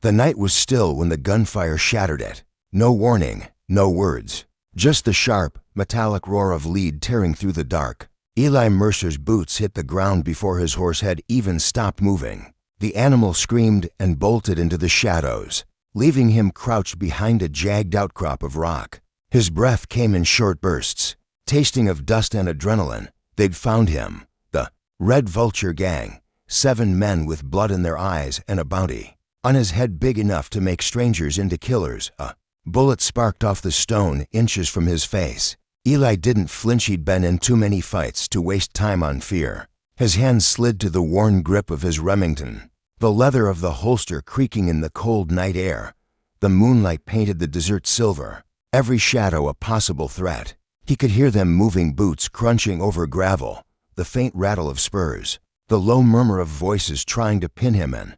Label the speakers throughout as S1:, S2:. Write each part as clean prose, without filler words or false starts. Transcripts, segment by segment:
S1: The night was still when the gunfire shattered it. No warning, no words. Just the sharp, metallic roar of lead tearing through the dark. Eli Mercer's boots hit the ground before his horse had even stopped moving. The animal screamed and bolted into the shadows, leaving him crouched behind a jagged outcrop of rock. His breath came in short bursts, tasting of dust and adrenaline. They'd found him. The Red Vulture Gang. 7 men with blood in their eyes and a bounty on his head big enough to make strangers into killers. A bullet sparked off the stone inches from his face. Eli didn't flinch. He'd been in too many fights to waste time on fear. His hand slid to the worn grip of his Remington, the leather of the holster creaking in the cold night air. The moonlight painted the desert silver, every shadow a possible threat. He could hear them moving boots crunching over gravel, the faint rattle of spurs, the low murmur of voices trying to pin him in.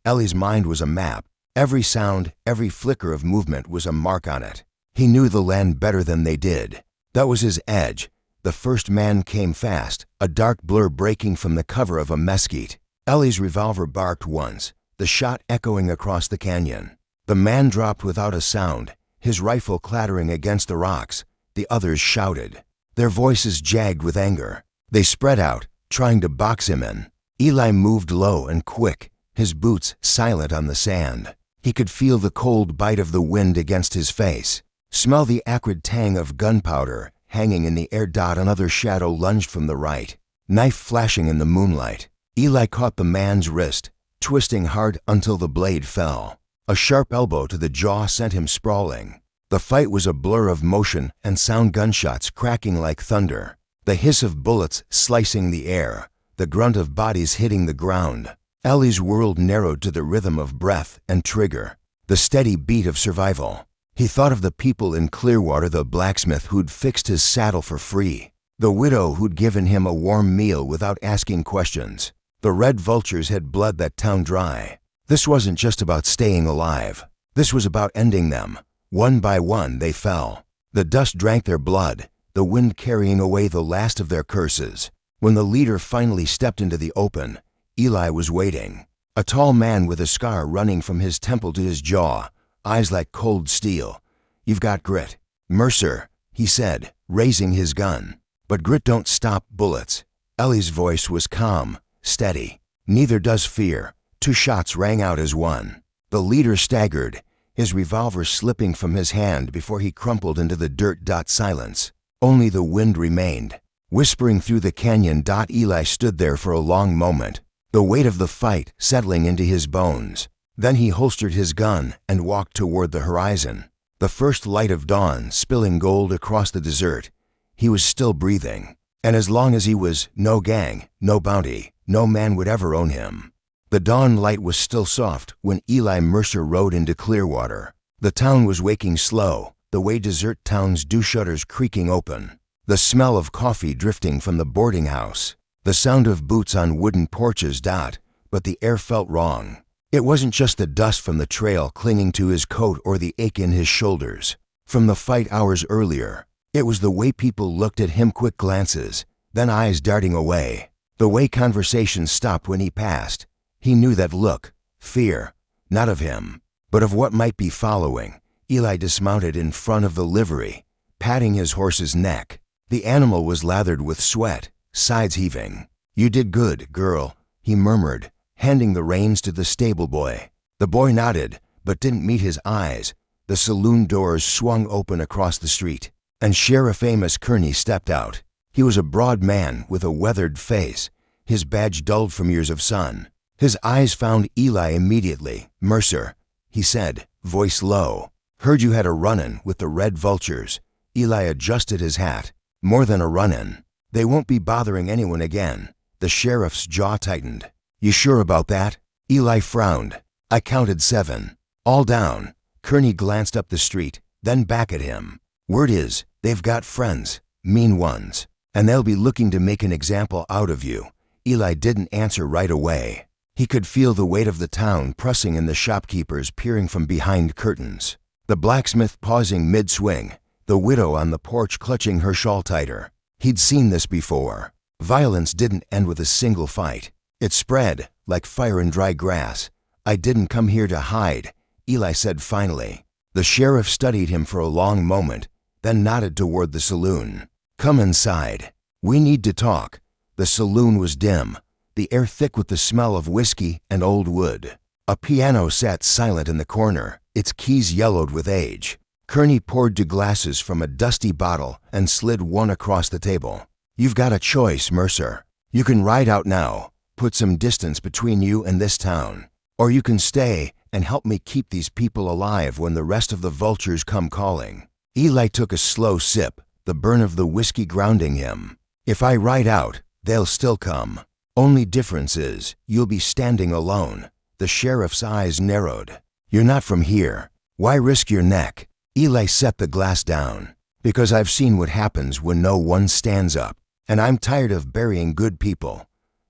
S1: Eli's mind was a map. Every sound, every flicker of movement was a mark on it. He knew the land better than they did. That was his edge. The first man came fast, a dark blur breaking from the cover of a mesquite. Eli's revolver barked once, the shot echoing across the canyon. The man dropped without a sound, his rifle clattering against the rocks. The others shouted, their voices jagged with anger. They spread out, trying to box him in. Eli moved low and quick, his boots silent on the sand. He could feel the cold bite of the wind against his face, smell the acrid tang of gunpowder hanging in the air. Another shadow lunged from the right, knife flashing in the moonlight. Eli caught the man's wrist, twisting hard until the blade fell. A sharp elbow to the jaw sent him sprawling. The fight was a blur of motion and sound, gunshots cracking like thunder, the hiss of bullets slicing the air, the grunt of bodies hitting the ground. Eli's world narrowed to the rhythm of breath and trigger, the steady beat of survival. He thought of the people in Clearwater, the blacksmith who'd fixed his saddle for free, the widow who'd given him a warm meal without asking questions. The Red Vultures had bled that town dry. This wasn't just about staying alive. This was about ending them. One by one they fell. The dust drank their blood, the wind carrying away the last of their curses. When the leader finally stepped into the open, Eli was waiting. A tall man with a scar running from his temple to his jaw, eyes like cold steel. "You've got grit, Mercer," he said, raising his gun. "But grit don't stop bullets." Eli's voice was calm, steady. "Neither does fear." 2 shots rang out as one. The leader staggered, his revolver slipping from his hand before he crumpled into the dirt. Silence. Only the wind remained, whispering through the canyon. Eli stood there for a long moment, the weight of the fight settling into his bones. Then he holstered his gun and walked toward the horizon, the first light of dawn spilling gold across the desert. He was still breathing, and as long as he was, no gang, no bounty, no man would ever own him. The dawn light was still soft when Eli Mercer rode into Clearwater. The town was waking slow, the way desert towns do, shutters creaking open, the smell of coffee drifting from the boarding house, the sound of boots on wooden porches. But the air felt wrong. It wasn't just the dust from the trail clinging to his coat or the ache in his shoulders from the fight hours earlier. It was the way people looked at him, quick glances, then eyes darting away, the way conversations stopped when he passed. He knew that look, fear, not of him, but of what might be following. Eli dismounted in front of the livery, patting his horse's neck. The animal was lathered with sweat, sides heaving. "You did good, girl," he murmured, handing the reins to the stable boy. The boy nodded, but didn't meet his eyes. The saloon doors swung open across the street, and Sheriff Amos Kearney stepped out. He was a broad man with a weathered face, his badge dulled from years of sun. His eyes found Eli immediately. "Mercer," he said, voice low. "Heard you had a run-in with the Red Vultures." Eli adjusted his hat. "More than a run-in. They won't be bothering anyone again." The sheriff's jaw tightened. "You sure about that?" Eli frowned. "I counted 7. All down." Kearney glanced up the street, then back at him. "Word is, they've got friends, mean ones, and they'll be looking to make an example out of you." Eli didn't answer right away. He could feel the weight of the town pressing in, the shopkeepers peering from behind curtains, the blacksmith pausing mid-swing, the widow on the porch clutching her shawl tighter. He'd seen this before. Violence didn't end with a single fight. It spread, like fire in dry grass, "I didn't come here to hide," Eli said finally. The sheriff studied him for a long moment, then nodded toward the saloon. "Come inside. We need to talk." The saloon was dim, the air thick with the smell of whiskey and old wood. A piano sat silent in the corner, its keys yellowed with age. Kearney poured two glasses from a dusty bottle and slid one across the table. "You've got a choice, Mercer. You can ride out now, put some distance between you and this town. Or you can stay and help me keep these people alive when the rest of the vultures come calling." Eli took a slow sip, the burn of the whiskey grounding him. "If I ride out, they'll still come. Only difference is, you'll be standing alone." The sheriff's eyes narrowed. "You're not from here. Why risk your neck?" Eli set the glass down. "Because I've seen what happens when no one stands up, and I'm tired of burying good people."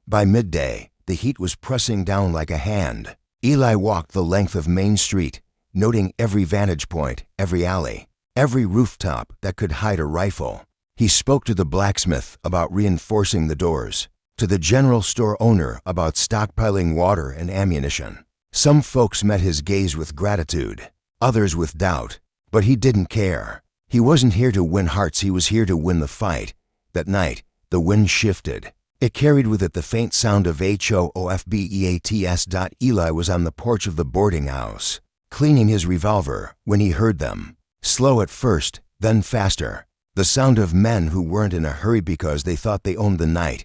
S1: By midday, the heat was pressing down like a hand. Eli walked the length of Main Street, noting every vantage point, every alley, every rooftop that could hide a rifle. He spoke to the blacksmith about reinforcing the doors, to the general store owner about stockpiling water and ammunition. Some folks met his gaze with gratitude, others with doubt, but he didn't care. He wasn't here to win hearts, he was here to win the fight. That night, the wind shifted. It carried with it the faint sound of HOOFBEATS. Eli was on the porch of the boarding house, cleaning his revolver, when he heard them. Slow at first, then faster. The sound of men who weren't in a hurry because they thought they owned the night.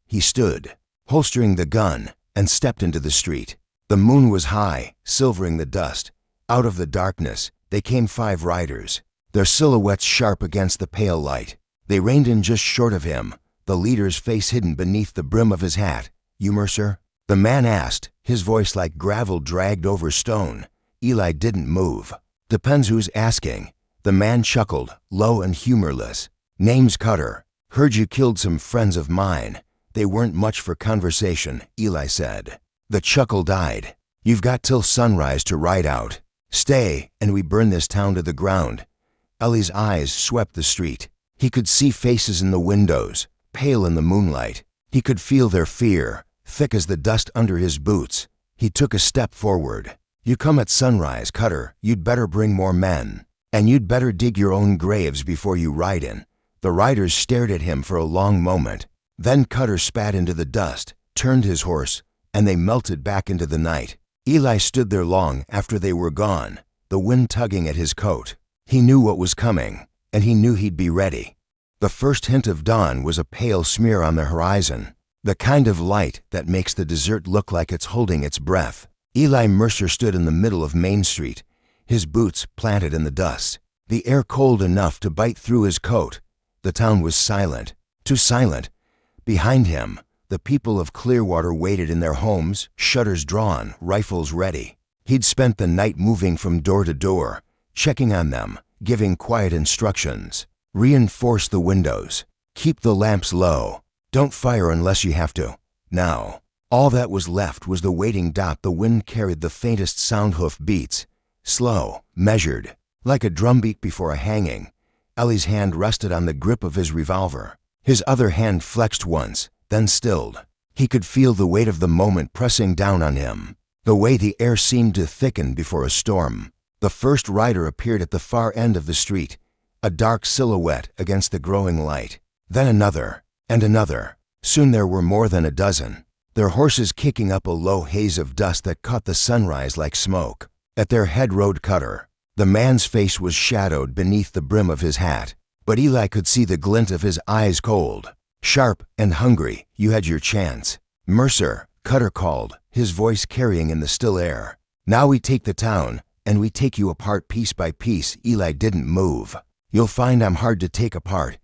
S1: He stood, holstering the gun, and stepped into the street. The moon was high, silvering the dust. Out of the darkness, they came 5 riders, their silhouettes sharp against the pale light. They reined in just short of him, the leader's face hidden beneath the brim of his hat. "You Mercer?" the man asked, his voice like gravel dragged over stone. Eli didn't move. "Depends who's asking." The man chuckled, low and humorless. "Name's Cutter. Heard you killed some friends of mine. They weren't much for conversation," Eli said. The chuckle died. "You've got till sunrise to ride out. Stay, and we burn this town to the ground." Eli's eyes swept the street. He could see faces in the windows, pale in the moonlight. He could feel their fear, thick as the dust under his boots. He took a step forward. "You come at sunrise, Cutter. You'd better bring more men. And you'd better dig your own graves before you ride in." The riders stared at him for a long moment. Then Cutter spat into the dust, turned his horse, and they melted back into the night. Eli stood there long after they were gone, the wind tugging at his coat. He knew what was coming, and he knew he'd be ready. The first hint of dawn was a pale smear on the horizon, the kind of light that makes the desert look like it's holding its breath. Eli Mercer stood in the middle of Main Street, his boots planted in the dust, the air cold enough to bite through his coat. The town was silent, too silent. Behind him, the people of Clearwater waited in their homes, shutters drawn, rifles ready. He'd spent the night moving from door to door, checking on them, giving quiet instructions. "Reinforce the windows. Keep the lamps low. Don't fire unless you have to." Now, all that was left was the waiting dot. The wind carried the faintest sound, hoof beats, slow, measured, like a drumbeat before a hanging. Eli's hand rested on the grip of his revolver. His other hand flexed once, then stilled. He could feel the weight of the moment pressing down on him, the way the air seemed to thicken before a storm. The first rider appeared at the far end of the street, a dark silhouette against the growing light. Then another, and another. Soon there were more than a dozen, their horses kicking up a low haze of dust that caught the sunrise like smoke. At their head rode Cutter. The man's face was shadowed beneath the brim of his hat, but Eli could see the glint of his eyes, cold, sharp, and hungry. "You had your chance, Mercer," Cutter called, his voice carrying in the still air. "Now we take the town, and we take you apart piece by piece." Eli didn't move. "You'll find I'm hard to take apart."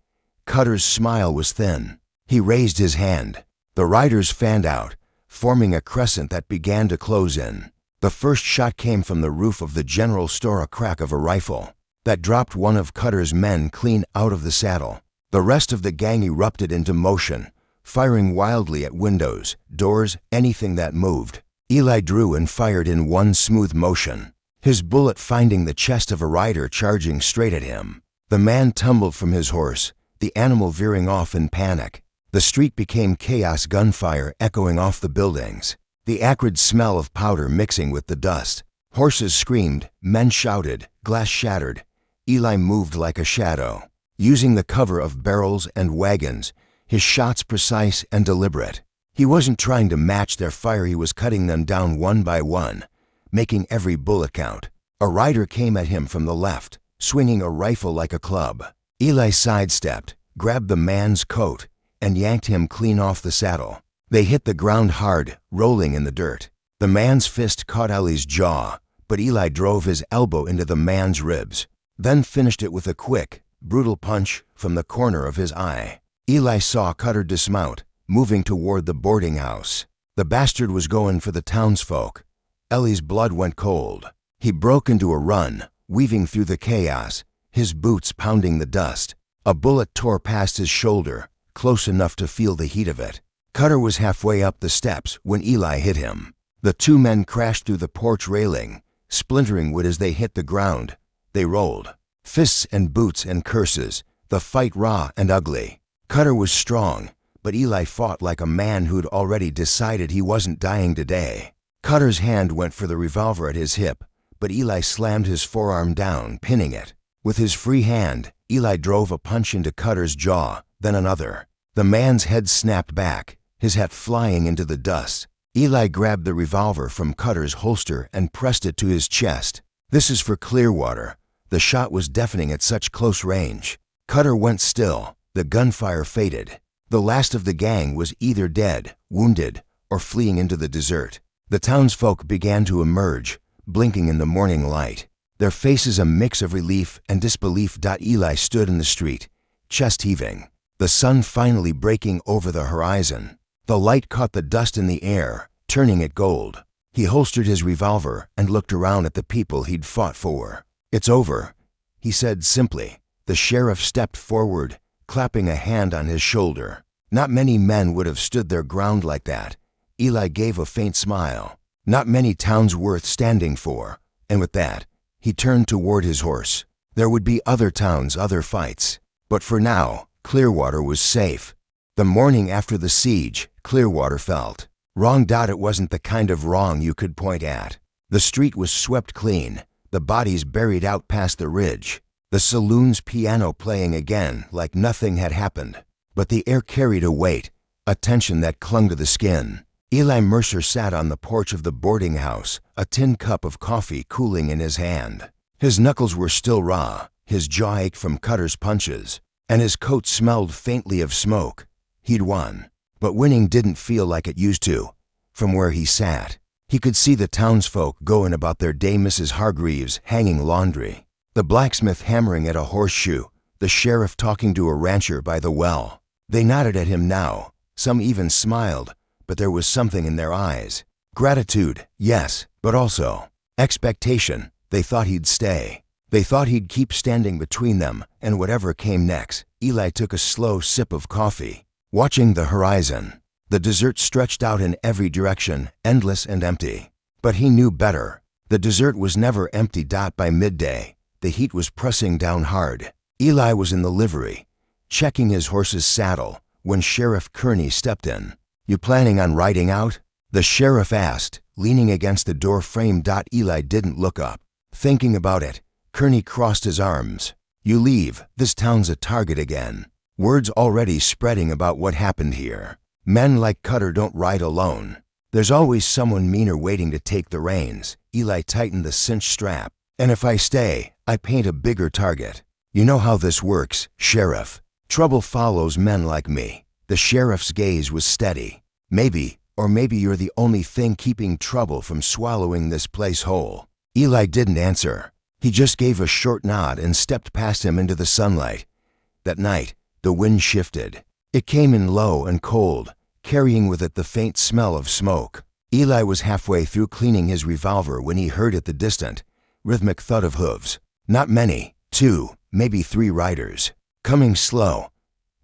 S1: Cutter's smile was thin. He raised his hand. The riders fanned out, forming a crescent that began to close in. The first shot came from the roof of the general store, a crack of a rifle that dropped one of Cutter's men clean out of the saddle. The rest of the gang erupted into motion, firing wildly at windows, doors, anything that moved. Eli drew and fired in one smooth motion, his bullet finding the chest of a rider charging straight at him. The man tumbled from his horse, the animal veering off in panic. The street became chaos, gunfire echoing off the buildings. the acrid smell of powder mixing with the dust. Horses screamed, men shouted, glass shattered. Eli moved like a shadow, using the cover of barrels and wagons, his shots precise and deliberate. He wasn't trying to match their fire, he was cutting them down one by one, making every bullet count. A rider came at him from the left, swinging a rifle like a club. Eli sidestepped, grabbed the man's coat, and yanked him clean off the saddle. They hit the ground hard, rolling in the dirt. The man's fist caught Eli's jaw, but Eli drove his elbow into the man's ribs, then finished it with a quick, brutal punch from the corner of his eye. Eli saw Cutter dismount, moving toward the boarding house. The bastard was going for the townsfolk. Eli's blood went cold. He broke into a run, weaving through the chaos, his boots pounding the dust. A bullet tore past his shoulder, close enough to feel the heat of it. Cutter was halfway up the steps when Eli hit him. The two men crashed through the porch railing, splintering wood as they hit the ground. They rolled. Fists and boots and curses, the fight raw and ugly. Cutter was strong, but Eli fought like a man who'd already decided he wasn't dying today. Cutter's hand went for the revolver at his hip, but Eli slammed his forearm down, pinning it. With his free hand, Eli drove a punch into Cutter's jaw, then another. The man's head snapped back, his hat flying into the dust. Eli grabbed the revolver from Cutter's holster and pressed it to his chest. This is for Clearwater. The shot was deafening at such close range. Cutter went still. The gunfire faded. The last of the gang was either dead, wounded, or fleeing into the desert. The townsfolk began to emerge, blinking in the morning light, their faces a mix of relief and disbelief. Eli stood in the street, chest heaving, the sun finally breaking over the horizon. The light caught the dust in the air, turning it gold. He holstered his revolver and looked around at the people he'd fought for. "It's over," he said simply. The sheriff stepped forward, clapping a hand on his shoulder. Not many men would have stood their ground like that. Eli gave a faint smile. Not many towns worth standing for, and with that, he turned toward his horse. There would be other towns, other fights, but for now, Clearwater was safe. The morning after the siege, Clearwater felt wrong. It wasn't the kind of wrong you could point at. The street was swept clean, the bodies buried out past the ridge, the saloon's piano playing again like nothing had happened. But the air carried a weight, a tension that clung to the skin. Eli Mercer sat on the porch of the boarding house, a tin cup of coffee cooling in his hand. His knuckles were still raw, his jaw ached from Cutter's punches, and his coat smelled faintly of smoke. He'd won, but winning didn't feel like it used to. From where he sat, he could see the townsfolk going about their day, Mrs. Hargreaves hanging laundry, the blacksmith hammering at a horseshoe, the sheriff talking to a rancher by the well. They nodded at him now, some even smiled, but there was something in their eyes. Gratitude, yes, but also expectation. They thought he'd stay. They thought he'd keep standing between them and whatever came next. Eli took a slow sip of coffee, watching the horizon. The desert stretched out in every direction, endless and empty. But he knew better. The desert was never empty. By midday, the heat was pressing down hard. Eli was in the livery, checking his horse's saddle, when Sheriff Kearney stepped in. "You planning on riding out?" the sheriff asked, leaning against the door frame. Eli didn't look up. Thinking about it, Kearney crossed his arms. "You leave, this town's a target again. Word's already spreading about what happened here. Men like Cutter don't ride alone. There's always someone meaner waiting to take the reins." Eli tightened the cinch strap. "And if I stay, I paint a bigger target. You know how this works, Sheriff. Trouble follows men like me." The sheriff's gaze was steady. "Maybe, or maybe you're the only thing keeping trouble from swallowing this place whole." Eli didn't answer. He just gave a short nod and stepped past him into the sunlight. That night, the wind shifted. It came in low and cold, carrying with it the faint smell of smoke. Eli was halfway through cleaning his revolver when he heard at the distant, rhythmic thud of hooves. Not many, 2, maybe 3 riders. Coming slow.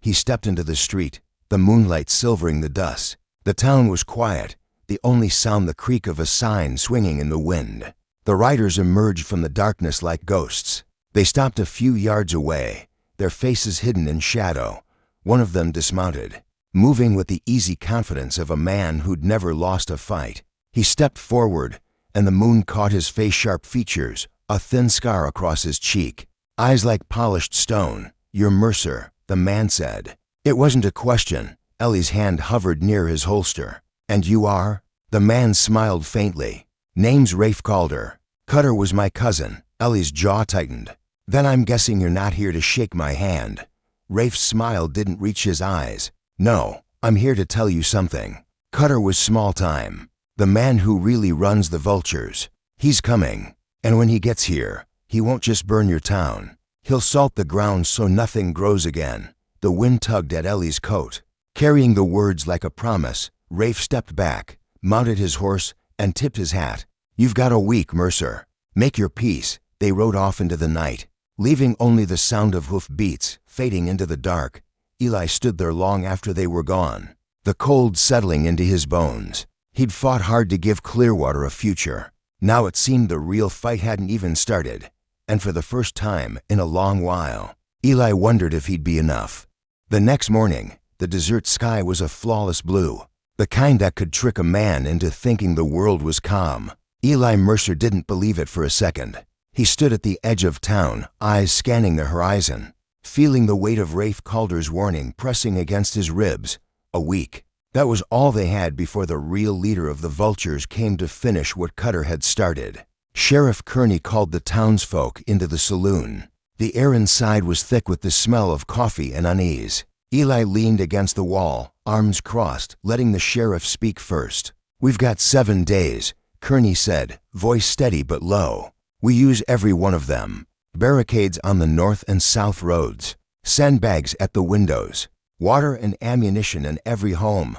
S1: He stepped into the street, the moonlight silvering the dust. The town was quiet, the only sound the creak of a sign swinging in the wind. The riders emerged from the darkness like ghosts. They stopped a few yards away, their faces hidden in shadow. One of them dismounted, moving with the easy confidence of a man who'd never lost a fight. He stepped forward, and the moon caught his face-sharp features, a thin scar across his cheek. Eyes like polished stone. "You're Mercer," the man said. It wasn't a question. Ellie's hand hovered near his holster. "And you are?" The man smiled faintly. "Name's Rafe Calder. Cutter was my cousin." Ellie's jaw tightened. "Then I'm guessing you're not here to shake my hand." Rafe's smile didn't reach his eyes. "No, I'm here to tell you something. Cutter was small time. The man who really runs the Vultures. He's coming. And when he gets here, he won't just burn your town. He'll salt the ground so nothing grows again." The wind tugged at Ellie's coat. Carrying the words like a promise, Rafe stepped back, mounted his horse, and tipped his hat. "You've got a week, Mercer. Make your peace." They rode off into the night, leaving only the sound of hoof beats fading into the dark. Eli stood there long after they were gone, the cold settling into his bones. He'd fought hard to give Clearwater a future. Now it seemed the real fight hadn't even started, and for the first time in a long while, Eli wondered if he'd be enough. The next morning, the desert sky was a flawless blue, the kind that could trick a man into thinking the world was calm. Eli Mercer didn't believe it for a second. He stood at the edge of town, eyes scanning the horizon, feeling the weight of Rafe Calder's warning pressing against his ribs. A week. That was all they had before the real leader of the Vultures came to finish what Cutter had started. Sheriff Kearney called the townsfolk into the saloon. The air inside was thick with the smell of coffee and unease. Eli leaned against the wall, arms crossed, letting the sheriff speak first. "We've got 7 days," Kearney said, voice steady but low. "We use every one of them. Barricades on the north and south roads, sandbags at the windows, water and ammunition in every home."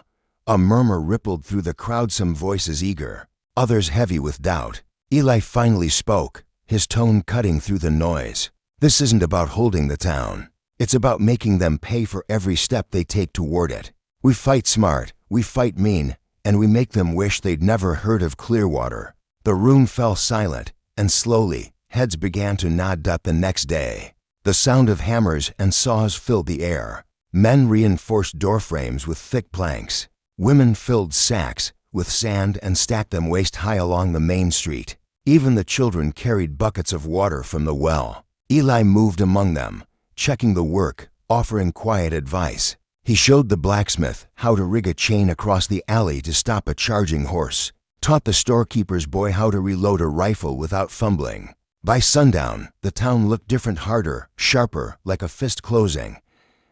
S1: A murmur rippled through the crowd, some voices eager, others heavy with doubt. Eli finally spoke, his tone cutting through the noise. "This isn't about holding the town. It's about making them pay for every step they take toward it. We fight smart, we fight mean, and we make them wish they'd never heard of Clearwater." The room fell silent, and slowly, heads began to nod. The next day, the sound of hammers and saws filled the air. Men reinforced doorframes with thick planks. Women filled sacks with sand and stacked them waist-high along the main street. Even the children carried buckets of water from the well. Eli moved among them, checking the work, offering quiet advice. He showed the blacksmith how to rig a chain across the alley to stop a charging horse, taught the storekeeper's boy how to reload a rifle without fumbling. By sundown, the town looked different, harder, sharper, like a fist closing.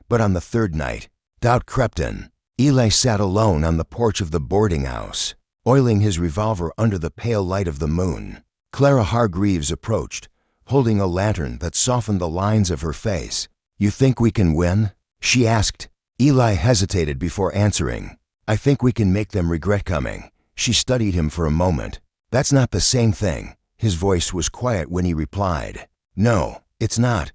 S1: But on the third night, doubt crept in. Eli sat alone on the porch of the boarding house, oiling his revolver under the pale light of the moon. Clara Hargreaves approached, holding a lantern that softened the lines of her face. "You think we can win?" she asked. Eli hesitated before answering. "I think we can make them regret coming." She studied him for a moment. "That's not the same thing." His voice was quiet when he replied. "No, it's not."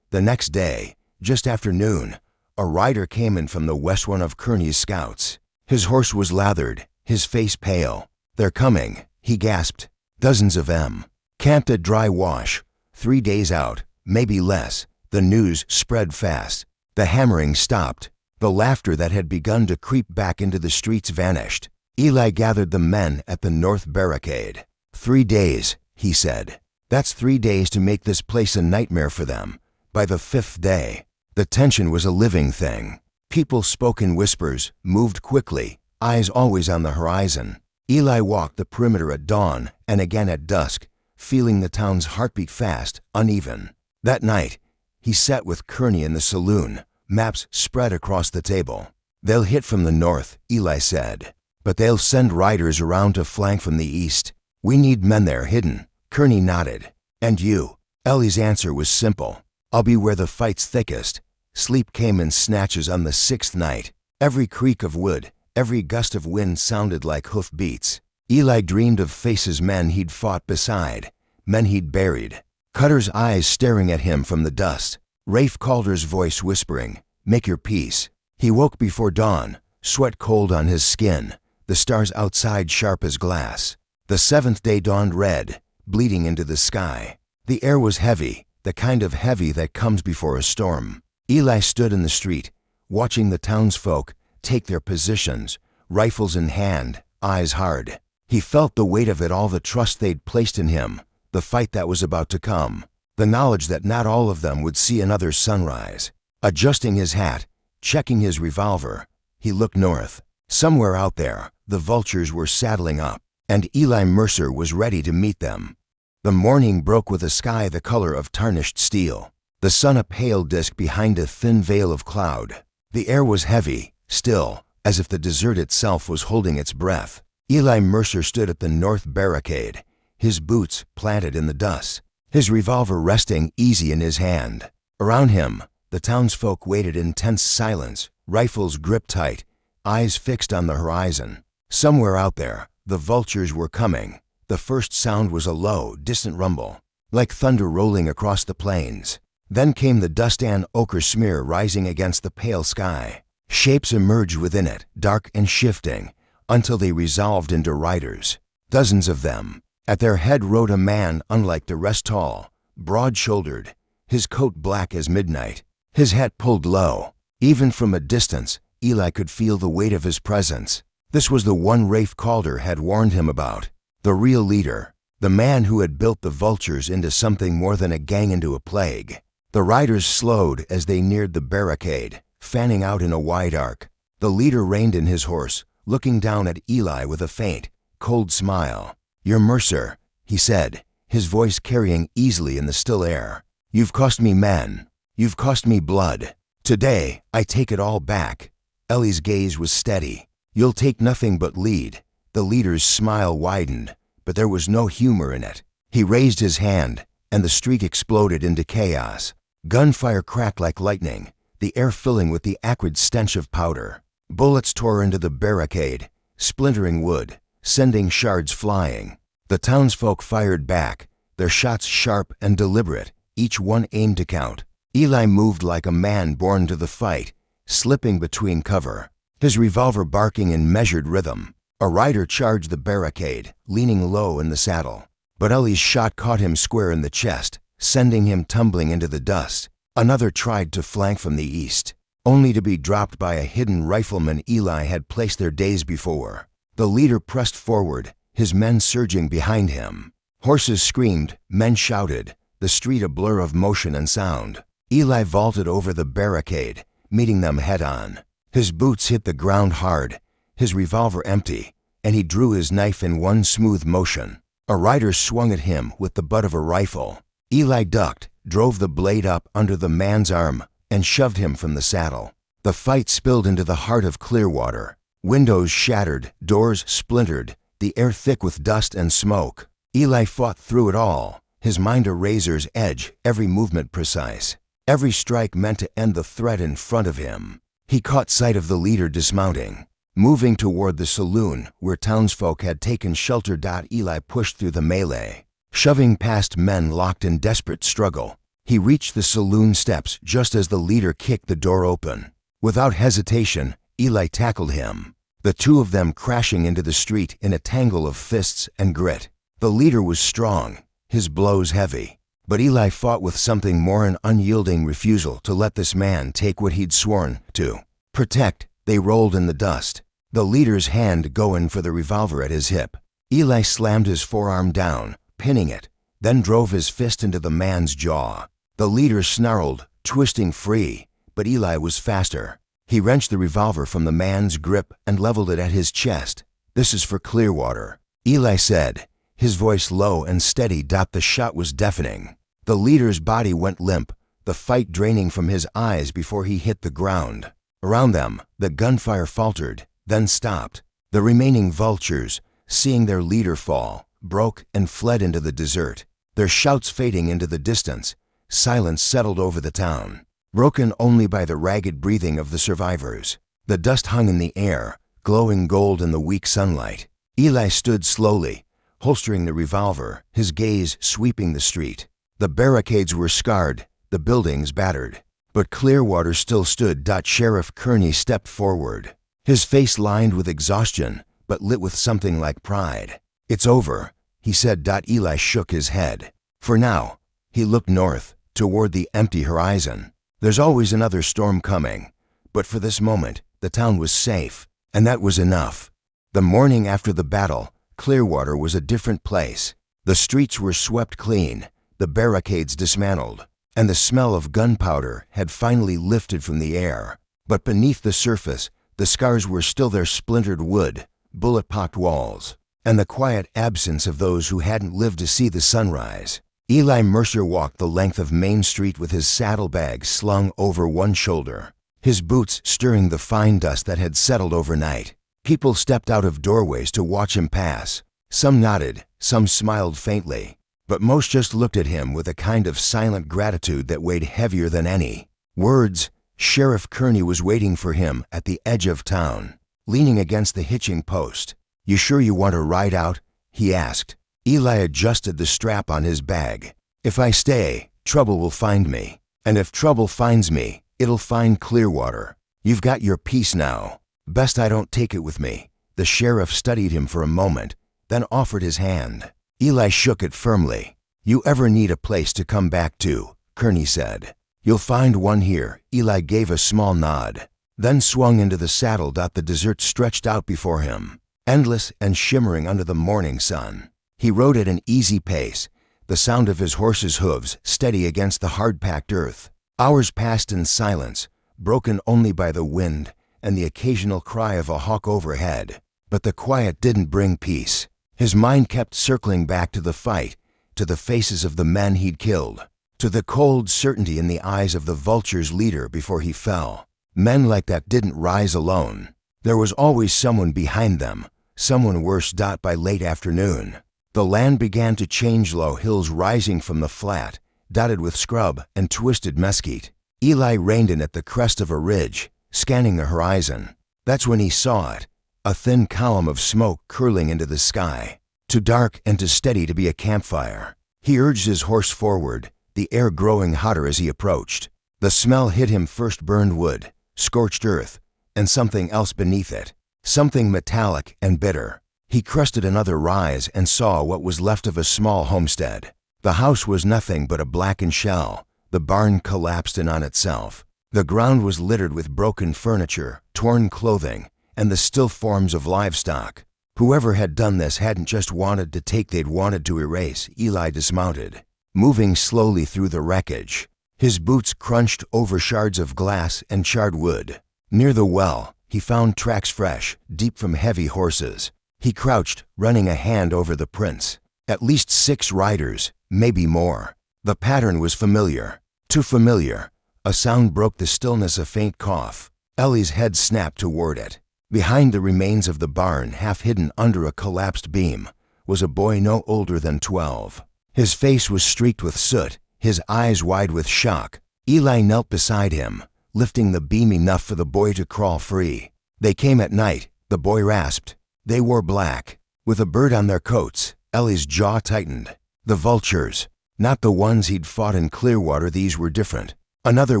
S1: The next day, just after noon, a rider came in from the west, one of Kearney's scouts. His horse was lathered, his face pale. "They're coming," he gasped. "Dozens of them. Camped at Dry Wash. 3 days out, maybe less." The news spread fast. The hammering stopped. The laughter that had begun to creep back into the streets vanished. Eli gathered the men at the north barricade. 3 days, he said. "That's 3 days to make this place a nightmare for them." By the 5th day, the tension was a living thing. People spoke in whispers, moved quickly, eyes always on the horizon. Eli walked the perimeter at dawn and again at dusk, feeling the town's heartbeat fast, uneven. That night, he sat with Kearney in the saloon, maps spread across the table. "They'll hit from the north," Eli said, "but they'll send riders around to flank from the east. We need men there hidden." Kearney nodded. "And you?" Ellie's answer was simple. "I'll be where the fight's thickest." Sleep came in snatches on the 6th night. Every creak of wood, every gust of wind sounded like hoof beats. Eli dreamed of faces, men he'd fought beside, men he'd buried. Cutter's eyes staring at him from the dust. Rafe Calder's voice whispering, "Make your peace." He woke before dawn, sweat cold on his skin, the stars outside sharp as glass. The 7th day dawned red, bleeding into the sky. The air was heavy, the kind of heavy that comes before a storm. Eli stood in the street, watching the townsfolk take their positions, rifles in hand, eyes hard. He felt the weight of it all, the trust they'd placed in him, the fight that was about to come, the knowledge that not all of them would see another sunrise. Adjusting his hat, checking his revolver, he looked north. Somewhere out there, the vultures were saddling up, and Eli Mercer was ready to meet them. The morning broke with a sky the color of tarnished steel, the sun a pale disk behind a thin veil of cloud. The air was heavy, still, as if the desert itself was holding its breath. Eli Mercer stood at the north barricade, his boots planted in the dust, his revolver resting easy in his hand. Around him, the townsfolk waited in tense silence, rifles gripped tight, eyes fixed on the horizon. Somewhere out there, the vultures were coming. The first sound was a low, distant rumble, like thunder rolling across the plains. Then came the dust and ochre smear rising against the pale sky. Shapes emerged within it, dark and shifting, until they resolved into riders. Dozens of them. At their head rode a man unlike the rest, tall, broad-shouldered, his coat black as midnight, his hat pulled low. Even from a distance, Eli could feel the weight of his presence. This was the one Rafe Calder had warned him about. The real leader, the man who had built the vultures into something more than a gang, into a plague. The riders slowed as they neared the barricade, fanning out in a wide arc. The leader reined in his horse, looking down at Eli with a faint, cold smile. "You're Mercer," he said, his voice carrying easily in the still air. "You've cost me men. You've cost me blood. Today, I take it all back." Eli's gaze was steady. "You'll take nothing but lead." The leader's smile widened, but there was no humor in it. He raised his hand, and the street exploded into chaos. Gunfire cracked like lightning, the air filling with the acrid stench of powder. Bullets tore into the barricade, splintering wood, sending shards flying. The townsfolk fired back, their shots sharp and deliberate, each one aimed to count. Eli moved like a man born to the fight, slipping between cover, his revolver barking in measured rhythm. A rider charged the barricade, leaning low in the saddle. But Eli's shot caught him square in the chest, sending him tumbling into the dust. Another tried to flank from the east, only to be dropped by a hidden rifleman Eli had placed there days before. The leader pressed forward, his men surging behind him. Horses screamed, men shouted, the street a blur of motion and sound. Eli vaulted over the barricade, meeting them head-on. His boots hit the ground hard, his revolver empty, and he drew his knife in one smooth motion. A rider swung at him with the butt of a rifle. Eli ducked, drove the blade up under the man's arm, and shoved him from the saddle. The fight spilled into the heart of Clearwater. Windows shattered, doors splintered, the air thick with dust and smoke. Eli fought through it all, his mind a razor's edge, every movement precise. Every strike meant to end the threat in front of him. He caught sight of the leader dismounting, moving toward the saloon where townsfolk had taken shelter. Eli pushed through the melee, shoving past men locked in desperate struggle. He reached the saloon steps just as the leader kicked the door open. Without hesitation, Eli tackled him, the two of them crashing into the street in a tangle of fists and grit. The leader was strong, his blows heavy, but Eli fought with something more, an unyielding refusal to let this man take what he'd sworn to protect. They rolled in the dust, the leader's hand going for the revolver at his hip. Eli slammed his forearm down, pinning it, then drove his fist into the man's jaw. The leader snarled, twisting free, but Eli was faster. He wrenched the revolver from the man's grip and leveled it at his chest. "This is for Clearwater," Eli said, his voice low and steady. The shot was deafening. The leader's body went limp, the fight draining from his eyes before he hit the ground. Around them, the gunfire faltered, then stopped. The remaining vultures, seeing their leader fall, broke and fled into the desert, their shouts fading into the distance. Silence settled over the town, broken only by the ragged breathing of the survivors. The dust hung in the air, glowing gold in the weak sunlight. Eli stood slowly, holstering the revolver, his gaze sweeping the street. The barricades were scarred, the buildings battered, but Clearwater still stood. Sheriff Kearney stepped forward, his face lined with exhaustion, but lit with something like pride. "It's over," he said. Eli shook his head. For now, he looked north, toward the empty horizon. There's always another storm coming, but for this moment, the town was safe, and that was enough. The morning after the battle, Clearwater was a different place. The streets were swept clean, the barricades dismantled, and the smell of gunpowder had finally lifted from the air. But beneath the surface, the scars were still there: splintered wood, bullet-pocked walls, and the quiet absence of those who hadn't lived to see the sunrise. Eli Mercer walked the length of Main Street with his saddlebag slung over one shoulder, his boots stirring the fine dust that had settled overnight. People stepped out of doorways to watch him pass. Some nodded, some smiled faintly, but most just looked at him with a kind of silent gratitude that weighed heavier than any words. Sheriff Kearney was waiting for him at the edge of town, leaning against the hitching post. "You sure you want to ride out?" he asked. Eli adjusted the strap on his bag. "If I stay, trouble will find me. And if trouble finds me, it'll find Clearwater. You've got your piece now. Best I don't take it with me." The sheriff studied him for a moment, then offered his hand. Eli shook it firmly. "You ever need a place to come back to," Kearney said, "you'll find one here." Eli gave a small nod, then swung into the saddle. The desert stretched out before him, endless and shimmering under the morning sun. He rode at an easy pace, the sound of his horse's hooves steady against the hard-packed earth. Hours passed in silence, broken only by the wind and the occasional cry of a hawk overhead. But the quiet didn't bring peace. His mind kept circling back to the fight, to the faces of the men he'd killed, to the cold certainty in the eyes of the Vultures' leader before he fell. Men like that didn't rise alone. There was always someone behind them, someone worse. By late afternoon, the land began to change. Low hills rising from the flat, dotted with scrub and twisted mesquite. Eli reined in at the crest of a ridge, scanning the horizon. That's when he saw it, a thin column of smoke curling into the sky, too dark and too steady to be a campfire. He urged his horse forward, the air growing hotter as he approached. The smell hit him: first burned wood, scorched earth, and something else beneath it, something metallic and bitter. He crested another rise and saw what was left of a small homestead. The house was nothing but a blackened shell, the barn collapsed in on itself. The ground was littered with broken furniture, torn clothing, and the still forms of livestock. Whoever had done this hadn't just wanted to take, they'd wanted to erase. Eli dismounted, moving slowly through the wreckage. His boots crunched over shards of glass and charred wood. Near the well, he found tracks fresh, deep from heavy horses. He crouched, running a hand over the prints. At least 6 riders, maybe more. The pattern was familiar, too familiar. A sound broke the stillness: a faint cough. Ellie's head snapped toward it. Behind the remains of the barn, half hidden under a collapsed beam, was a boy no older than 12. His face was streaked with soot, his eyes wide with shock. Eli knelt beside him, lifting the beam enough for the boy to crawl free. "They came at night," the boy rasped. "They wore black, with a bird on their coats." Ellie's jaw tightened. The Vultures, not the ones he'd fought in Clearwater. These were different, another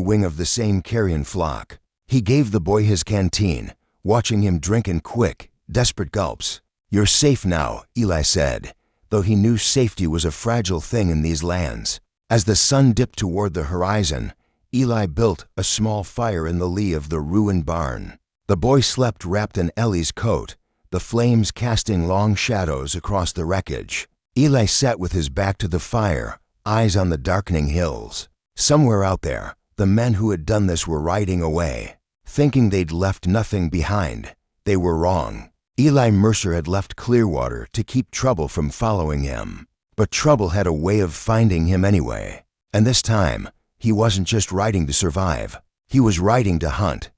S1: wing of the same carrion flock. He gave the boy his canteen, watching him drink in quick, desperate gulps. "You're safe now," Eli said, though he knew safety was a fragile thing in these lands. As the sun dipped toward the horizon, Eli built a small fire in the lee of the ruined barn. The boy slept wrapped in Ellie's coat, the flames casting long shadows across the wreckage. Eli sat with his back to the fire, eyes on the darkening hills. Somewhere out there, the men who had done this were riding away, thinking they'd left nothing behind. They were wrong. Eli Mercer had left Clearwater to keep trouble from following him. But trouble had a way of finding him anyway. And this time, he wasn't just riding to survive. He was riding to hunt.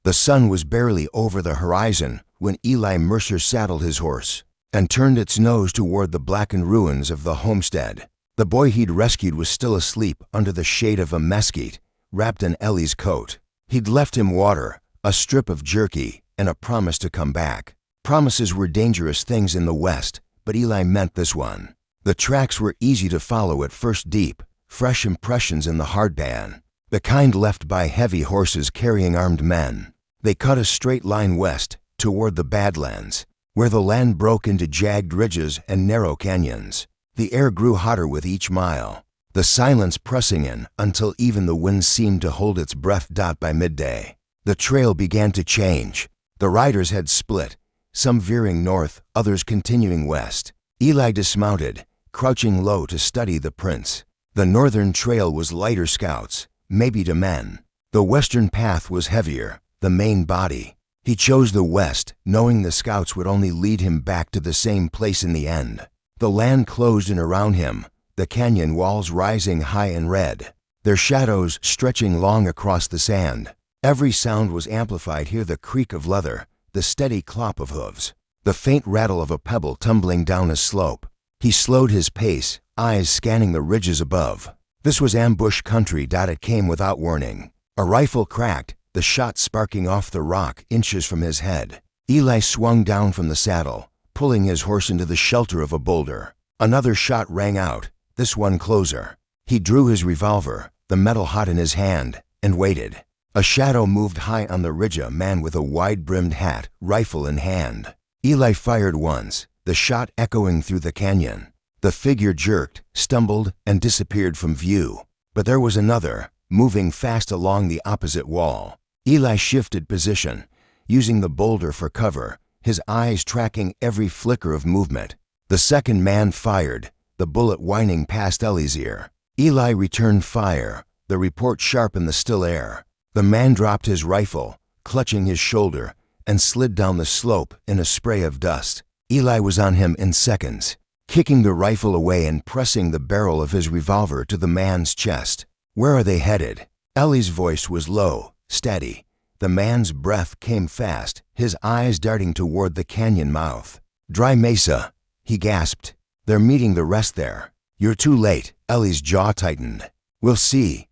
S1: The sun was barely over the horizon when Eli Mercer saddled his horse and turned its nose toward the blackened ruins of the homestead. The boy he'd rescued was still asleep under the shade of a mesquite, wrapped in Ellie's coat. He'd left him water, a strip of jerky, and a promise to come back. Promises were dangerous things in the West, but Eli meant this one. The tracks were easy to follow at first: deep, fresh impressions in the hardpan, the kind left by heavy horses carrying armed men. They cut a straight line west, toward the Badlands, where the land broke into jagged ridges and narrow canyons. The air grew hotter with each mile, the silence pressing in until even the wind seemed to hold its breath. By midday, the trail began to change. The riders had split, some veering north, others continuing west. Eli dismounted, crouching low to study the prints. The northern trail was lighter scouts, maybe to men. The western path was heavier, the main body. He chose the west, knowing the scouts would only lead him back to the same place in the end. The land closed in around him, the canyon walls rising high and red, their shadows stretching long across the sand. Every sound was amplified here, the creak of leather, the steady clop of hooves, the faint rattle of a pebble tumbling down a slope. He slowed his pace, eyes scanning the ridges above. This was ambush country. It came without warning. A rifle cracked, the shot sparking off the rock inches from his head. Eli swung down from the saddle, pulling his horse into the shelter of a boulder. Another shot rang out, this one closer. He drew his revolver, the metal hot in his hand, and waited. A shadow moved high on the ridge, a man with a wide-brimmed hat, rifle in hand. Eli fired once, the shot echoing through the canyon. The figure jerked, stumbled, and disappeared from view. But there was another, moving fast along the opposite wall. Eli shifted position, using the boulder for cover, his eyes tracking every flicker of movement. The second man fired, the bullet whining past Eli's ear. Eli returned fire, the report sharp in the still air. The man dropped his rifle, clutching his shoulder, and slid down the slope in a spray of dust. Eli was on him in seconds, kicking the rifle away and pressing the barrel of his revolver to the man's chest. "Where are they headed?" Eli's voice was low, steady. The man's breath came fast, his eyes darting toward the canyon mouth. "Dry Mesa," he gasped. "They're meeting the rest there." "You're too late." Eli's jaw tightened. "We'll see."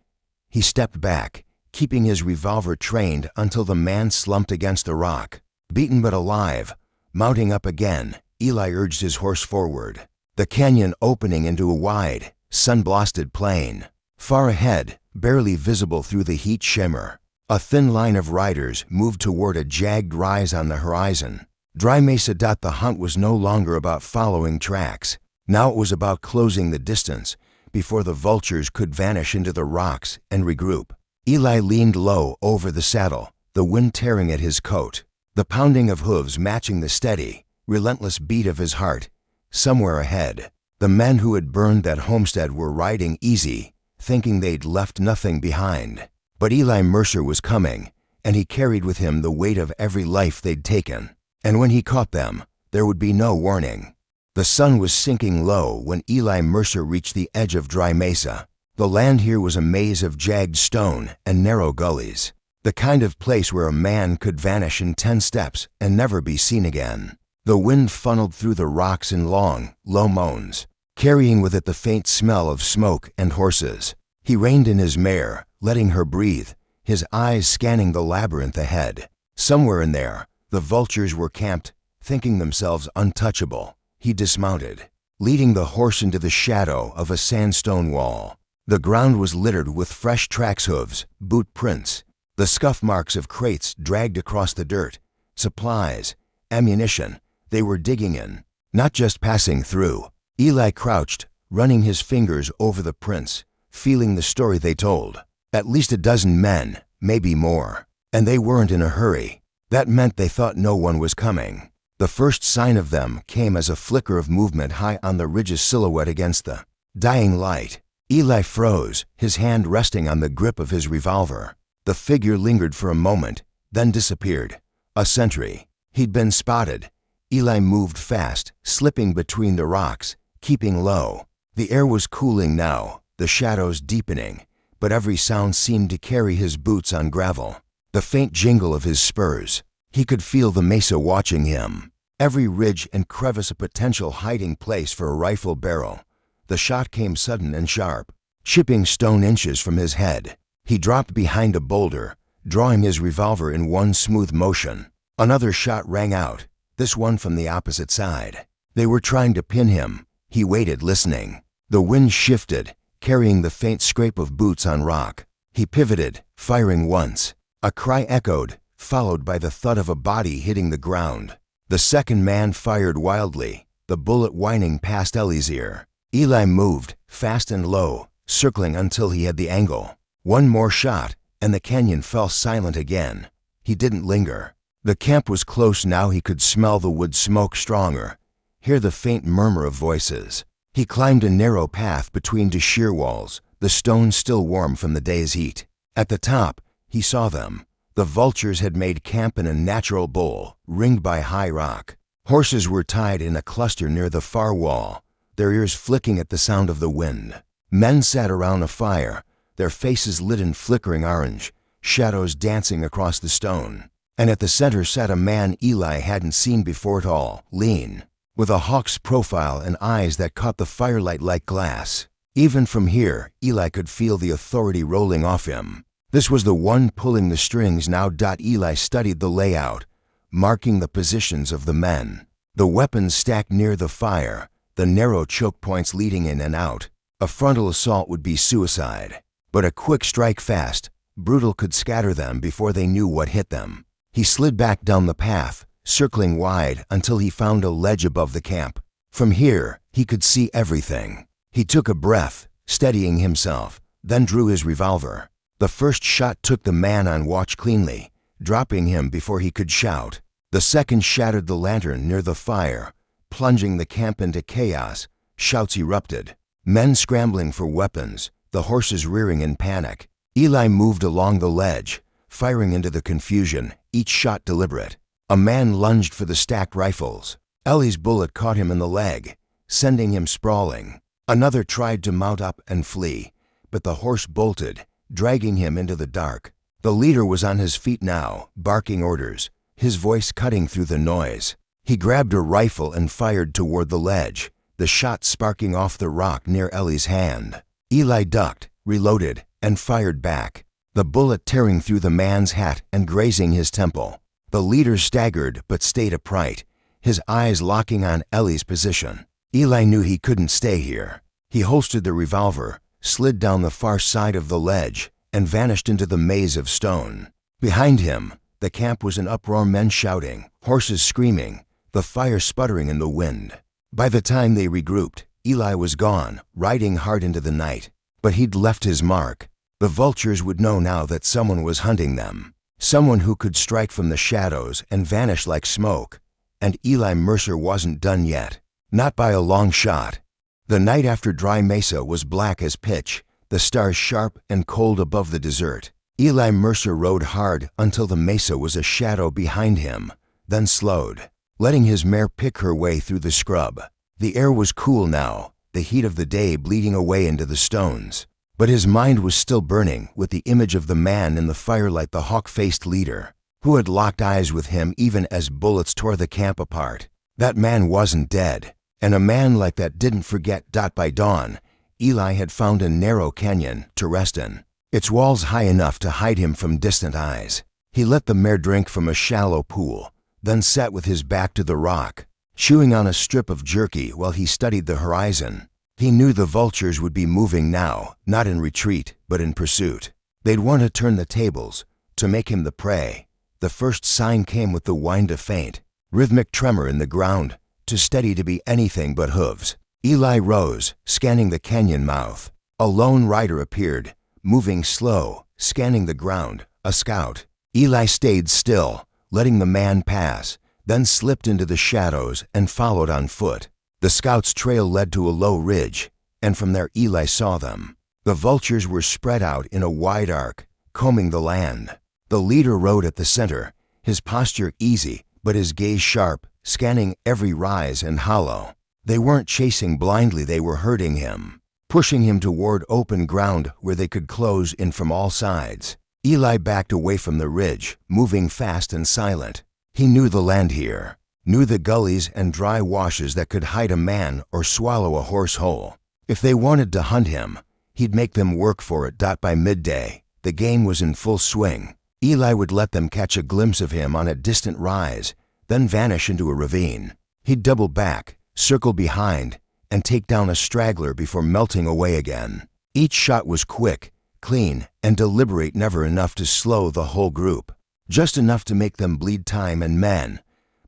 S1: He stepped back, keeping his revolver trained until the man slumped against the rock. Beaten but alive, mounting up again, Eli urged his horse forward. The canyon opening into a wide, sun-blasted plain. Far ahead, barely visible through the heat shimmer, a thin line of riders moved toward a jagged rise on the horizon. Dry Mesa. The hunt was no longer about following tracks. Now it was about closing the distance before the vultures could vanish into the rocks and regroup. Eli leaned low over the saddle, the wind tearing at his coat, the pounding of hooves matching the steady, relentless beat of his heart. Somewhere ahead, the men who had burned that homestead were riding easy, thinking they'd left nothing behind. But Eli Mercer was coming, and he carried with him the weight of every life they'd taken. And when he caught them, there would be no warning. The sun was sinking low when Eli Mercer reached the edge of Dry Mesa. The land here was a maze of jagged stone and narrow gullies, the kind of place where a man could vanish in 10 steps and never be seen again. The wind funneled through the rocks in long, low moans, carrying with it the faint smell of smoke and horses. He reined in his mare, letting her breathe, his eyes scanning the labyrinth ahead. Somewhere in there, the vultures were camped, thinking themselves untouchable. He dismounted, leading the horse into the shadow of a sandstone wall. The ground was littered with fresh tracks, hooves, boot prints, the scuff marks of crates dragged across the dirt. Supplies, ammunition, they were digging in, not just passing through. Eli crouched, running his fingers over the prints, feeling the story they told. At least a dozen men, maybe more. And they weren't in a hurry. That meant they thought no one was coming. The first sign of them came as a flicker of movement high on the ridge's silhouette against the dying light. Eli froze, his hand resting on the grip of his revolver. The figure lingered for a moment, then disappeared. A sentry. He'd been spotted. Eli moved fast, slipping between the rocks, keeping low. The air was cooling now, the shadows deepening, but every sound seemed to carry his boots on gravel. The faint jingle of his spurs. He could feel the mesa watching him. Every ridge and crevice a potential hiding place for a rifle barrel. The shot came sudden and sharp, chipping stone inches from his head. He dropped behind a boulder, drawing his revolver in one smooth motion. Another shot rang out, this one from the opposite side. They were trying to pin him. He waited, listening. The wind shifted, carrying the faint scrape of boots on rock. He pivoted, firing once. A cry echoed, followed by the thud of a body hitting the ground. The second man fired wildly, the bullet whining past Eli's ear. Eli moved, fast and low, circling until he had the angle. One more shot, and the canyon fell silent again. He didn't linger. The camp was close now. He could smell the wood smoke stronger, hear the faint murmur of voices. He climbed a narrow path between two sheer walls, the stones still warm from the day's heat. At the top, he saw them. The vultures had made camp in a natural bowl, ringed by high rock. Horses were tied in a cluster near the far wall, their ears flicking at the sound of the wind. Men sat around a fire, their faces lit in flickering orange, shadows dancing across the stone. And at the center sat a man Eli hadn't seen before at all, lean, with a hawk's profile and eyes that caught the firelight like glass. Even from here, Eli could feel the authority rolling off him. This was the one pulling the strings now. Eli studied the layout, marking the positions of the men. The weapons stacked near the fire, the narrow choke points leading in and out. A frontal assault would be suicide, but a quick strike fast, brutal could scatter them before they knew what hit them. He slid back down the path, circling wide until he found a ledge above the camp. From here, he could see everything. He took a breath, steadying himself, then drew his revolver. The first shot took the man on watch cleanly, dropping him before he could shout. The second shattered the lantern near the fire, plunging the camp into chaos. Shouts erupted. Men scrambling for weapons, the horses rearing in panic. Eli moved along the ledge, firing into the confusion, each shot deliberate. A man lunged for the stacked rifles. Eli's bullet caught him in the leg, sending him sprawling. Another tried to mount up and flee, but the horse bolted, dragging him into the dark. The leader was on his feet now, barking orders, his voice cutting through the noise. He grabbed a rifle and fired toward the ledge, the shot sparking off the rock near Eli's hand. Eli ducked, reloaded, and fired back, the bullet tearing through the man's hat and grazing his temple. The leader staggered but stayed upright, his eyes locking on Eli's position. Eli knew he couldn't stay here. He holstered the revolver, slid down the far side of the ledge, and vanished into the maze of stone. Behind him, the camp was in uproar, men shouting, horses screaming, the fire sputtering in the wind. By the time they regrouped, Eli was gone, riding hard into the night. But he'd left his mark. The vultures would know now that someone was hunting them, someone who could strike from the shadows and vanish like smoke. And Eli Mercer wasn't done yet. Not by a long shot. The night after Dry Mesa was black as pitch, the stars sharp and cold above the desert. Eli Mercer rode hard until the mesa was a shadow behind him, then slowed, letting his mare pick her way through the scrub. The air was cool now, the heat of the day bleeding away into the stones. But his mind was still burning with the image of the man in the firelight, the hawk-faced leader, who had locked eyes with him even as bullets tore the camp apart. That man wasn't dead, and a man like that didn't forget. By dawn, Eli had found a narrow canyon to rest in, its walls high enough to hide him from distant eyes. He let the mare drink from a shallow pool, then sat with his back to the rock, chewing on a strip of jerky while he studied the horizon. He knew the vultures would be moving now, not in retreat, but in pursuit. They'd want to turn the tables, to make him the prey. The first sign came with the whine to faint, rhythmic tremor in the ground, too steady to be anything but hooves. Eli rose, scanning the canyon mouth. A lone rider appeared, moving slow, scanning the ground, a scout. Eli stayed still, letting the man pass, then slipped into the shadows and followed on foot. The scout's trail led to a low ridge, and from there Eli saw them. The vultures were spread out in a wide arc, combing the land. The leader rode at the center, his posture easy, but his gaze sharp, scanning every rise and hollow. They weren't chasing blindly, they were herding him, pushing him toward open ground where they could close in from all sides. Eli backed away from the ridge, moving fast and silent. He knew the land here, knew the gullies and dry washes that could hide a man or swallow a horse whole. If they wanted to hunt him, he'd make them work for it. By midday, the game was in full swing. Eli would let them catch a glimpse of him on a distant rise, then vanish into a ravine. He'd double back, circle behind, and take down a straggler before melting away again. Each shot was quick, clean, and deliberate, never enough to slow the whole group, just enough to make them bleed time and men.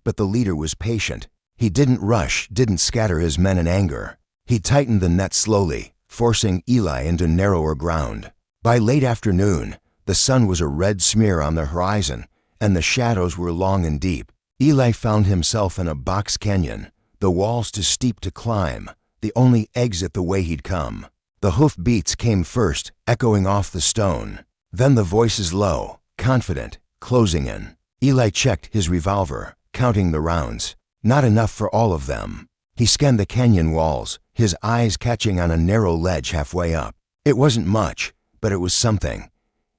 S1: But the leader was patient. He didn't rush, didn't scatter his men in anger. He tightened the net slowly, forcing Eli into narrower ground. By late afternoon, the sun was a red smear on the horizon, and the shadows were long and deep. Eli found himself in a box canyon, the walls too steep to climb, the only exit the way he'd come. The hoof beats came first, echoing off the stone. Then the voices low, confident, closing in. Eli checked his revolver, counting the rounds. Not enough for all of them. He scanned the canyon walls, his eyes catching on a narrow ledge halfway up. It wasn't much, but it was something.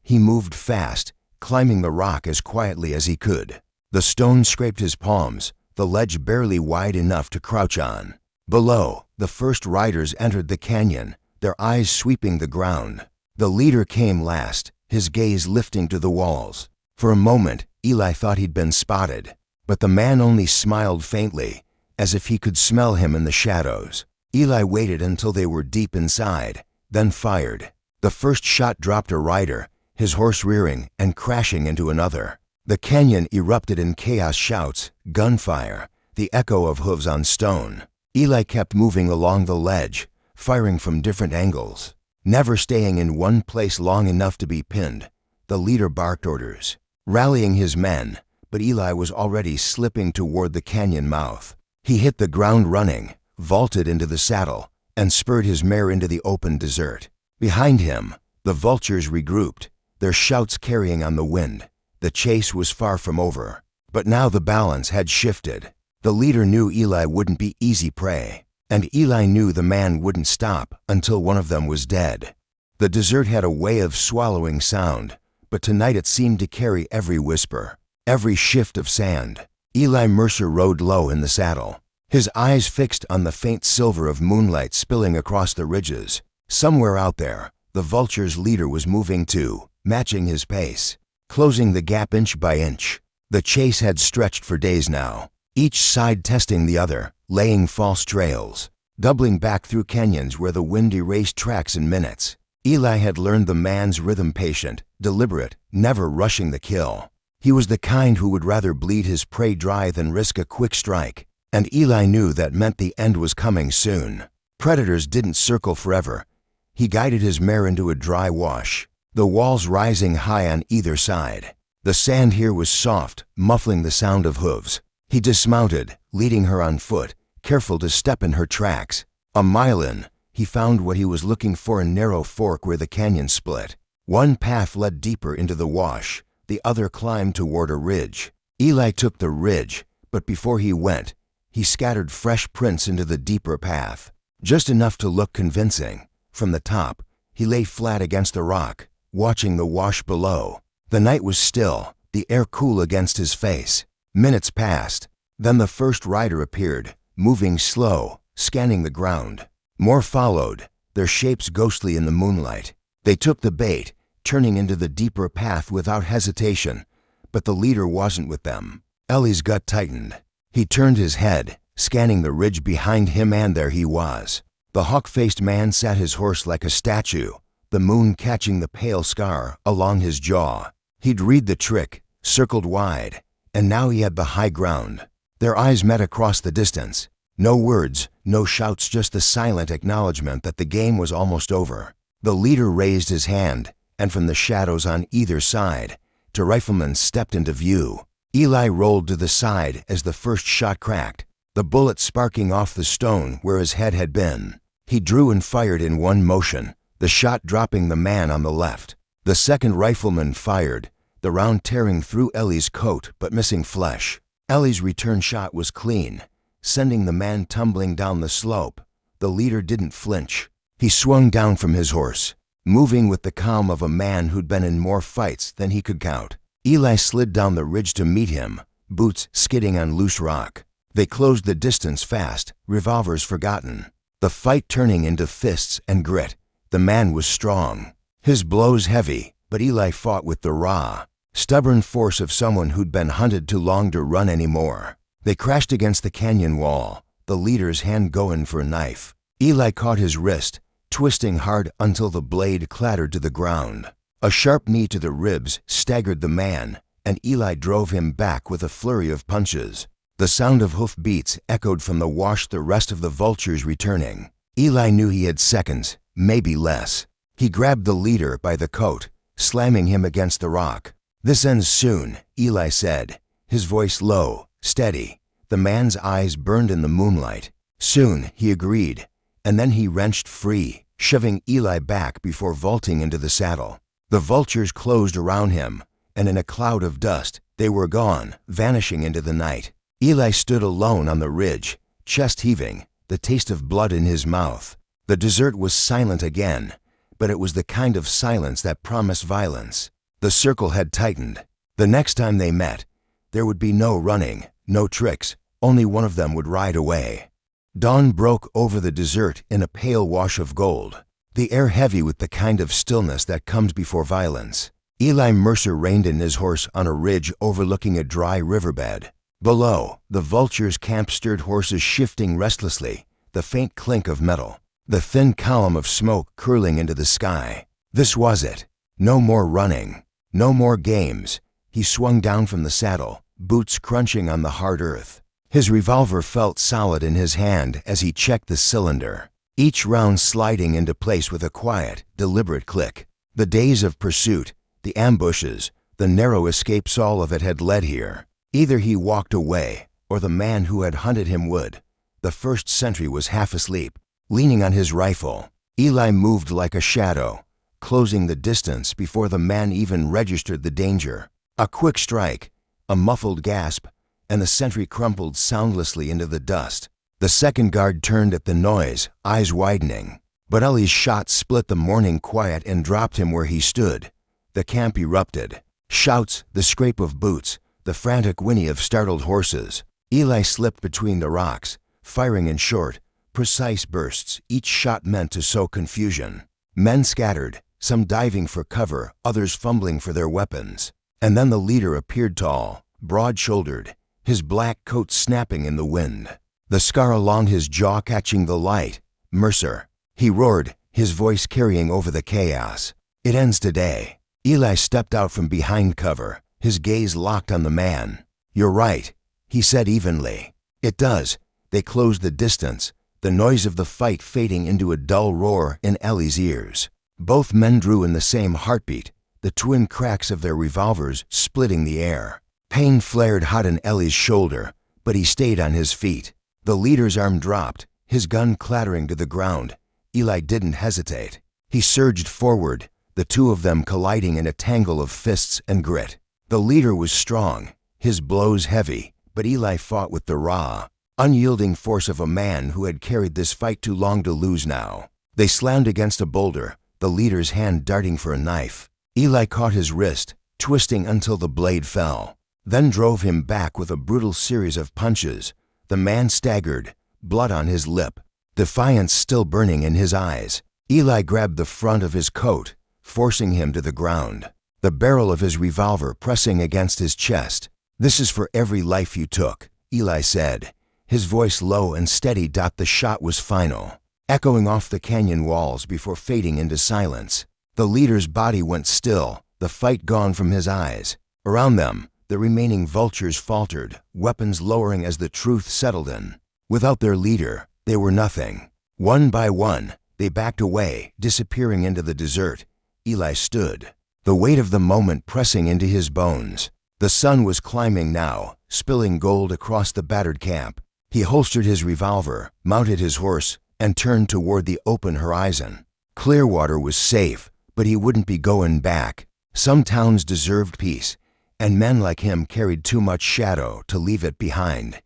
S1: He moved fast, climbing the rock as quietly as he could. The stone scraped his palms, the ledge barely wide enough to crouch on. Below, the first riders entered the canyon, their eyes sweeping the ground. The leader came last, his gaze lifting to the walls. For a moment, Eli thought he'd been spotted, but the man only smiled faintly, as if he could smell him in the shadows. Eli waited until they were deep inside, then fired. The first shot dropped a rider, his horse rearing and crashing into another. The canyon erupted in chaos, shouts, gunfire, the echo of hooves on stone. Eli kept moving along the ledge, firing from different angles, never staying in one place long enough to be pinned. The leader barked orders, rallying his men, but Eli was already slipping toward the canyon mouth. He hit the ground running, vaulted into the saddle, and spurred his mare into the open desert. Behind him, the vultures regrouped, their shouts carrying on the wind. The chase was far from over, but now the balance had shifted. The leader knew Eli wouldn't be easy prey, and Eli knew the man wouldn't stop until one of them was dead. The desert had a way of swallowing sound, but tonight it seemed to carry every whisper, every shift of sand. Eli Mercer rode low in the saddle, his eyes fixed on the faint silver of moonlight spilling across the ridges. Somewhere out there, the vulture's leader was moving too, matching his pace, closing the gap inch by inch. The chase had stretched for days now, each side testing the other, laying false trails, doubling back through canyons where the wind erased tracks in minutes. Eli had learned the man's rhythm, patient, deliberate, never rushing the kill. He was the kind who would rather bleed his prey dry than risk a quick strike, and Eli knew that meant the end was coming soon. Predators didn't circle forever. He guided his mare into a dry wash, the walls rising high on either side. The sand here was soft, muffling the sound of hooves. He dismounted, leading her on foot, careful to step in her tracks. A mile in, he found what he was looking for, a narrow fork where the canyon split. One path led deeper into the wash, the other climbed toward a ridge. Eli took the ridge, but before he went, he scattered fresh prints into the deeper path, just enough to look convincing. From the top, he lay flat against the rock, watching the wash below. The night was still, the air cool against his face. Minutes passed. Then the first rider appeared, moving slow, scanning the ground. More followed, their shapes ghostly in the moonlight. They took the bait, turning into the deeper path without hesitation, but the leader wasn't with them. Eli's gut tightened. He turned his head, scanning the ridge behind him, and there he was. The hawk-faced man sat his horse like a statue, the moon catching the pale scar along his jaw. He'd read the trick, circled wide, and now he had the high ground. Their eyes met across the distance. No words, no shouts, just the silent acknowledgement that the game was almost over. The leader raised his hand, and from the shadows on either side, two riflemen stepped into view. Eli rolled to the side as the first shot cracked, the bullet sparking off the stone where his head had been. He drew and fired in one motion, the shot dropping the man on the left. The second rifleman fired, the round tearing through Eli's coat but missing flesh. Eli's return shot was clean, sending the man tumbling down the slope. The leader didn't flinch. He swung down from his horse, moving with the calm of a man who'd been in more fights than he could count. Eli slid down the ridge to meet him, boots skidding on loose rock. They closed the distance fast, revolvers forgotten. The fight turning into fists and grit. The man was strong, his blows heavy, but Eli fought with the raw, stubborn force of someone who'd been hunted too long to run anymore. They crashed against the canyon wall, the leader's hand going for a knife. Eli caught his wrist, twisting hard until the blade clattered to the ground. A sharp knee to the ribs staggered the man, and Eli drove him back with a flurry of punches. The sound of hoof beats echoed from the wash, the rest of the vultures returning. Eli knew he had seconds, maybe less. He grabbed the leader by the coat, slamming him against the rock. "This ends soon," Eli said, his voice low, steady. The man's eyes burned in the moonlight. "Soon," he agreed, and then he wrenched free, shoving Eli back before vaulting into the saddle. The vultures closed around him, and in a cloud of dust, they were gone, vanishing into the night. Eli stood alone on the ridge, chest heaving, the taste of blood in his mouth. The desert was silent again, but it was the kind of silence that promised violence. The circle had tightened. The next time they met, there would be no running, no tricks, only one of them would ride away. Dawn broke over the desert in a pale wash of gold, the air heavy with the kind of stillness that comes before violence. Eli Mercer reined in his horse on a ridge overlooking a dry riverbed. Below, the vultures' camp stirred horses shifting restlessly, the faint clink of metal, the thin column of smoke curling into the sky. This was it. No more running. No more games. He swung down from the saddle, boots crunching on the hard earth. His revolver felt solid in his hand as he checked the cylinder, each round sliding into place with a quiet, deliberate click. The days of pursuit, the ambushes, the narrow escapes, all of it had led here. Either he walked away, or the man who had hunted him would. The first sentry was half asleep, leaning on his rifle. Eli moved like a shadow, closing the distance before the man even registered the danger. A quick strike, a muffled gasp, and the sentry crumpled soundlessly into the dust. The second guard turned at the noise, eyes widening. But Eli's shot split the morning quiet and dropped him where he stood. The camp erupted. Shouts, the scrape of boots, the frantic whinny of startled horses. Eli slipped between the rocks, firing in short, precise bursts, each shot meant to sow confusion. Men scattered, some diving for cover, others fumbling for their weapons. And then the leader appeared tall, broad-shouldered, his black coat snapping in the wind, the scar along his jaw catching the light. "Mercer," he roared, his voice carrying over the chaos. "It ends today." Eli stepped out from behind cover, his gaze locked on the man. "You're right," he said evenly. "It does." They closed the distance, the noise of the fight fading into a dull roar in Eli's ears. Both men drew in the same heartbeat, the twin cracks of their revolvers splitting the air. Pain flared hot in Eli's shoulder, but he stayed on his feet. The leader's arm dropped, his gun clattering to the ground. Eli didn't hesitate. He surged forward, the two of them colliding in a tangle of fists and grit. The leader was strong, his blows heavy, but Eli fought with the raw, unyielding force of a man who had carried this fight too long to lose now. They slammed against a boulder, the leader's hand darting for a knife. Eli caught his wrist, twisting until the blade fell, then drove him back with a brutal series of punches. The man staggered, blood on his lip, defiance still burning in his eyes. Eli grabbed the front of his coat, forcing him to the ground, the barrel of his revolver pressing against his chest. "This is for every life you took," Eli said, his voice low and steady. The shot was final, echoing off the canyon walls before fading into silence. The leader's body went still, the fight gone from his eyes. Around them, the remaining vultures faltered, weapons lowering as the truth settled in. Without their leader, they were nothing. One by one, they backed away, disappearing into the desert. Eli stood, the weight of the moment pressing into his bones. The sun was climbing now, spilling gold across the battered camp. He holstered his revolver, mounted his horse, and turned toward the open horizon. Clearwater was safe, but he wouldn't be going back. Some towns deserved peace, and men like him carried too much shadow to leave it behind.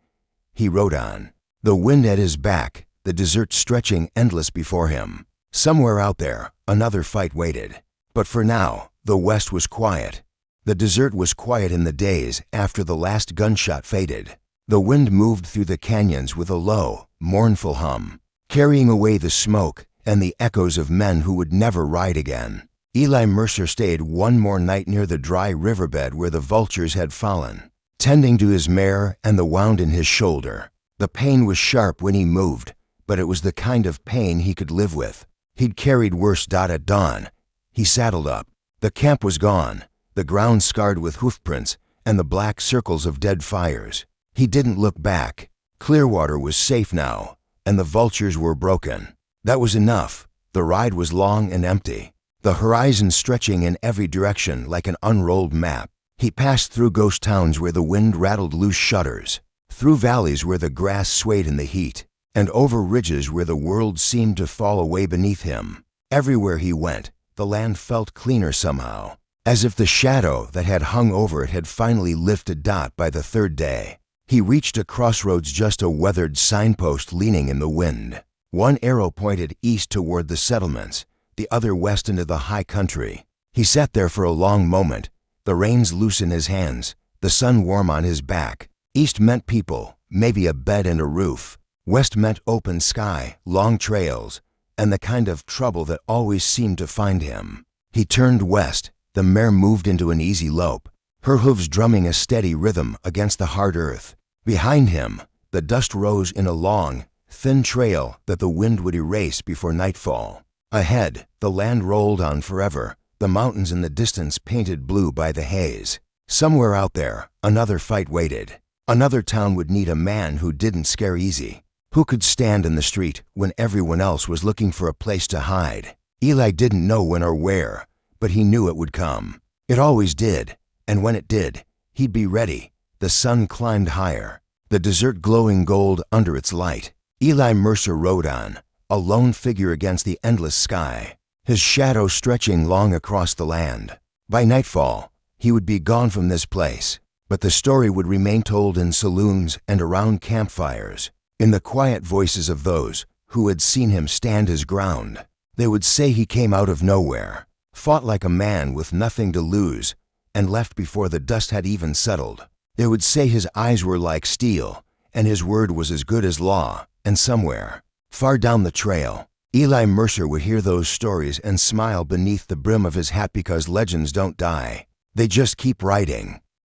S1: He rode on, the wind at his back, the desert stretching endless before him. Somewhere out there, another fight waited. But for now, the West was quiet. The desert was quiet in the days after the last gunshot faded. The wind moved through the canyons with a low, mournful hum, carrying away the smoke and the echoes of men who would never ride again. Eli Mercer stayed one more night near the dry riverbed where the vultures had fallen, tending to his mare and the wound in his shoulder. The pain was sharp when he moved, but it was the kind of pain he could live with. He'd carried worse. At dawn, he saddled up. The camp was gone, the ground scarred with hoofprints and the black circles of dead fires. He didn't look back. Clearwater was safe now, and the vultures were broken. That was enough. The ride was long and empty, the horizon stretching in every direction like an unrolled map. He passed through ghost towns where the wind rattled loose shutters, through valleys where the grass swayed in the heat, and over ridges where the world seemed to fall away beneath him. Everywhere he went, the land felt cleaner somehow, as if the shadow that had hung over it had finally lifted. By the third day, he reached a crossroads, just a weathered signpost leaning in the wind. One arrow pointed east toward the settlements, the other west into the high country. He sat there for a long moment, the reins loose in his hands, the sun warm on his back. East meant people, maybe a bed and a roof. West meant open sky, long trails, and the kind of trouble that always seemed to find him. He turned west. The mare moved into an easy lope, her hooves drumming a steady rhythm against the hard earth. Behind him, the dust rose in a long, thin trail that the wind would erase before nightfall. Ahead, the land rolled on forever, the mountains in the distance painted blue by the haze. Somewhere out there, another fight waited. Another town would need a man who didn't scare easy, who could stand in the street when everyone else was looking for a place to hide. Eli didn't know when or where, but he knew it would come. It always did, and when it did, he'd be ready. The sun climbed higher, the desert glowing gold under its light. Eli Mercer rode on, a lone figure against the endless sky, his shadow stretching long across the land. By nightfall, he would be gone from this place, but the story would remain told in saloons and around campfires, in the quiet voices of those who had seen him stand his ground. They would say he came out of nowhere, fought like a man with nothing to lose, and left before the dust had even settled. They would say his eyes were like steel, and his word was as good as law. And somewhere, far down the trail, Eli Mercer would hear those stories and smile beneath the brim of his hat, because legends don't die. They just keep writing.